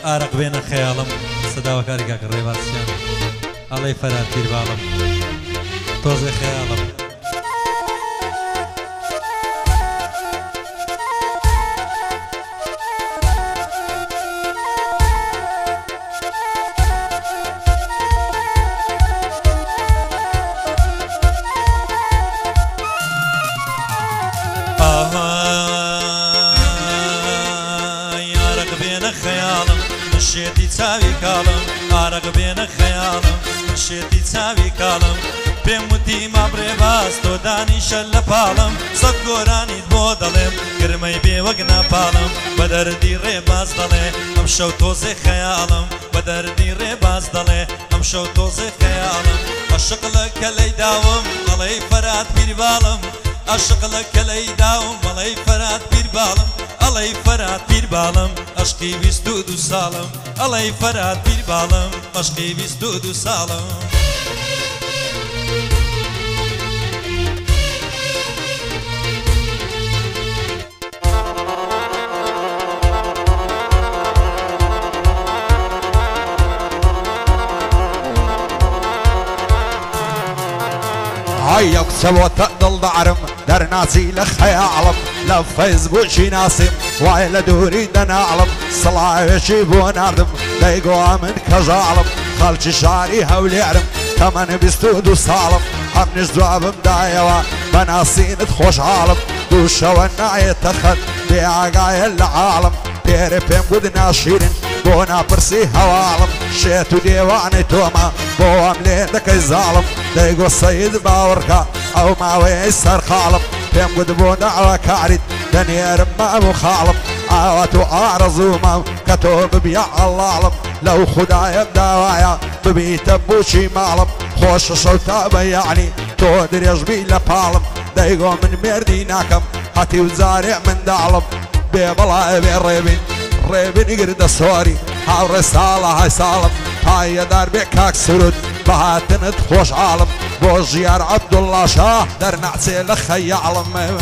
ئارەق بێنە خەیاڵم سەداوەکاری کاکە ڕێباسیان ئەڵەی فەرات پیرباڵم تۆزێ خەیاڵم شێتی چاوی کاڵم ئارەق بێنە خەیاڵم شێتی چاوی کاڵم پێم وتی مابڕێ باس تۆ دانیشە لە پاڵم سەد گۆرانیت بۆ دەڵێم گرمەی بێوەک ناپاڵم بە دەردی ڕێباز دەڵێ ئەم شەو تۆزێ خەیاڵم بە دەردی ڕێباز دەڵێ ئەم شەو تۆزێ خەیاڵم عەشق لە کەلەی داوم ئەڵەی فەرات پیرباڵم عەشق لە کەلەی داوم ئەڵەی فەرات پیرباڵم ئەڵەی فەرات پیرباڵم عەشقی 22 ساڵم ئەڵەی فەرات پیرباڵم عەشقی 22 ساڵم هاي يكسبوت ضل ضعرم درناسي لخيالم لا فيسبوكي ناسم وعلى دوري دنعلم صلاة يشيبو ناردم دايقو من كجالم خالتي شعري هولي عرم كمان بيستودو صالم هم نجدواب مدايوا بناسين تخوش عالم دوشا والنعي تخد بيعقاي العالم بيري بيم قدنا شيرين بونا برسي هوالم شيتو ديواني توما بو امليدك الظالم دايقو السيد باوركا او ماوي السرخالم بيم قد بونا وكارد دنيا رما ابو خالم عواتو اعرضو ما كتوب بيع اللالم لو خدايا بداوايا ببيت بوشي مالم خوش صوتا بيعني تو دريج بي لبالم دايقو من مرديناكم هاتي وزارع من دعلم بيبلا بيريبين ريبين يقرد الصوري هاو رسالة هاي سالم هاي دار بيكاك سرود بهاتن تخوش عالم بو جيار عبد الله شاه در نعسي لخي عالم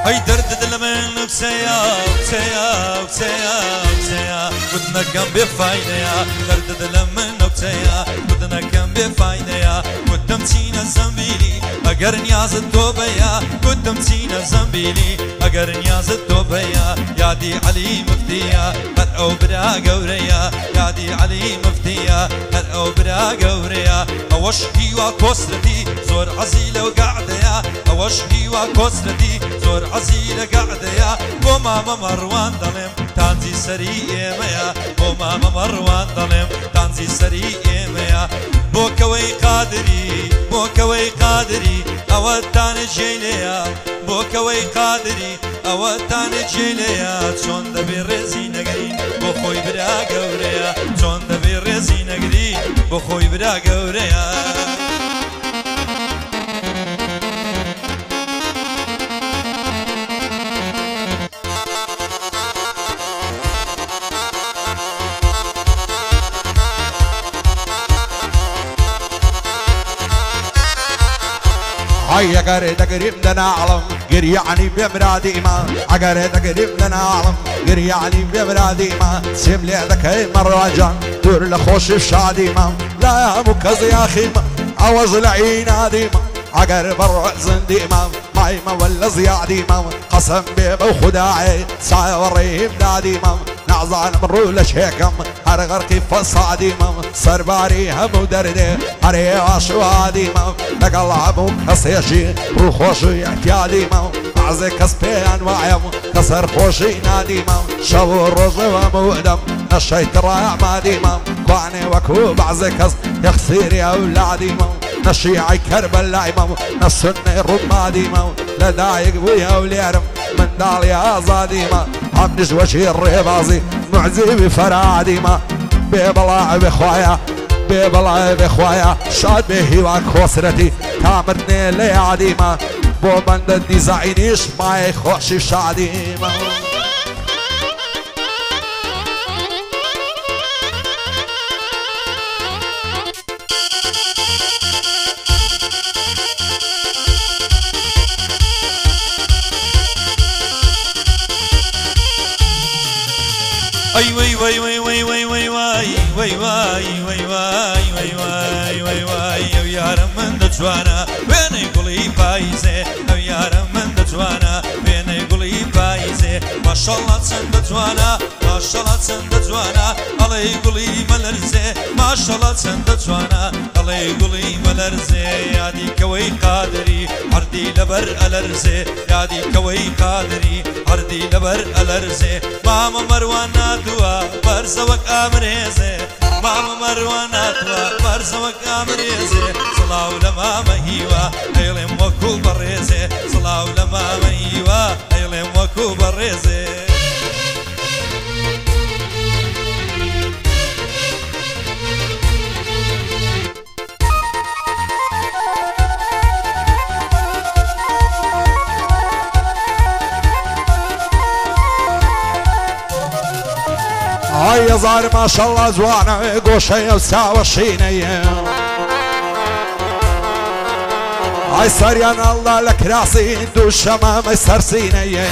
هاي درد دلمن وكسيا وكسيا وكسيا وكسيا ودنا كان بفاينيا درد دلمن وكسيا ودنا كان بفاينيا قدام تينا زنبيلي اگر نياز التوبيا قدام تينا زنبيلي اگر نياز التوبيا يادي علي مفتيا هر او برا قوريا يادي علي مفتيا هر او برا قوريا اوش هيوا كسرتي زور عزيلة وقعديا اوش هيوا كسرتي زور عزيلة قعديا بو ماما مروان ظلم تانزي سري ايميا بو ماما مروان ظلم تانزي سري ايميا بو كوي قادري بو كوي قادري اوتان جيليا بو كوي قادري اوتان جيليا چون دبي رزي نگرين بو خوي برا قوريا چون دبي رزي نگرين بو خوي برا قوريا هاي قريت قريب دنا علم قريعني بمرادي ما عقريت قريب دنا علم قريعني بمرادي ما سيم لي ذكي مراجع دور لخوش الشادي ما لا يا مكز يا اخي ما عوز العين هادي ما عقر برع زندي ما معي ما ولا زيادي ما قسم بيب وخداعي ساعة وريهم نادي ما نعزان مرو شيكم هر غرقي فصادي ما سرباري هم ودردي هري واشو هادي ما لقل عبو كسيشي روخوشي احتيادي ما بعزي كسبي انواعي كسر خوشي نادي ما شو الرجل ومودم نشيت رايع مادي ما كواني وكو بعزي كس يخسير يا اولادي ما نشيعي كربلاء ما نسني رمادي ما لدايق ويا وليرم من دالي ازادي ما عم نجوشي الريبازي معزي بفرادي ما بيبلاع بخوايا بيبلاع بخوايا شاد بهواك خسرتي تامرني لي عديمة بۆ بەندە دیزاینیش مای خۆشی شادیمە أي وي وي وي وي وي وي وي وي وي وي وي وي وي وي وي يا رمن دجوانا وين يقولي بايزه يا رمن دجوانا وين يقولي بايزه ما شاء الله سند دجوانا ما شاء الله سند دجوانا الله يقولي ملرزه ما شاء الله سند دجوانا الله يقولي ملرزه يا دي كوي قادري عردي لبر الرزه يا دي كوي قادري عردي لبر الرزه ماما مروانات برزوك أمريزي ماما مروانات برزوك أمريزي صلاة لما مهيوة أيلم وكو بريزي صلاة لما مهيوة أيلم وكو بريزي هاي زار ما شاء الله زوانا قوشي وساوى الشينية هاي سريان الله لك راسين دو الشمام سرسينية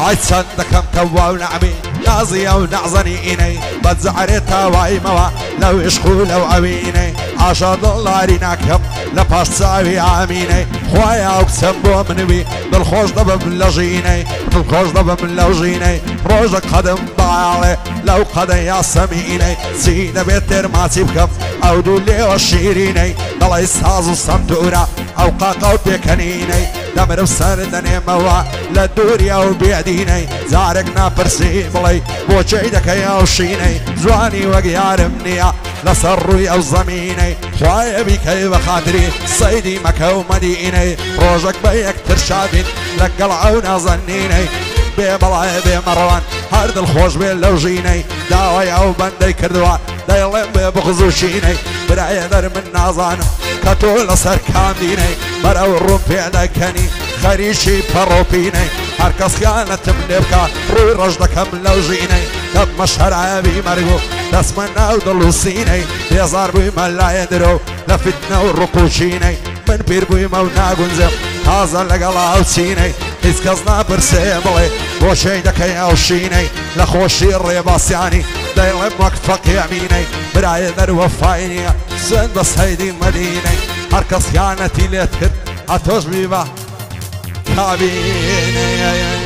هاي تصدقم كوا ونعمي يازي ونعزني إني بتزعرتها واي موا لو يشخو لو عويني عشاد الله ريناكم لباش تساوي عاميني خوايا وكسبو منوي بالخوش ضبب من لجيني بالخوش ضبب من لجيني روجك قدم ضايعلي لو قدم يا سميني سيدة بيتر ما تبكم او دولي وشيريني ضل يساز الصمتورة او قاقو بيكنيني دمر بسردني موا لدوري او بيديني زارقنا برسي بلي بوجيدك يا وشيني زواني وقيار منيا لسروي او زميني خوايا بكي بخاطري صيدي مكو مديني روجك بيك ترشادين لقلعونا ظنيني ببلاي بمروان هرد الخوش باللوجيني داوي او بندي كردوان دايلين ببغزوشيني براي در من نازان كتول سر كامديني براو الروم في عدكني خريشي بروبيني هركس خيانة منبكا روي رجدك هم لوجيني كب مشهر عابي مرقو دسمنا ودلوسيني بيزار بوي ملا يدرو لفتنا والرقوشيني من بير بوي مونا قنزم هذا لقلا وسيني اسكزنا برسيبلي بوشي دكي اوشيني لخوشي الريباسياني دايلم وقفك يميني براي در وفايني سن بس هيدي مديني هركس خيانتي ليتكت هتوش بيبا كابيني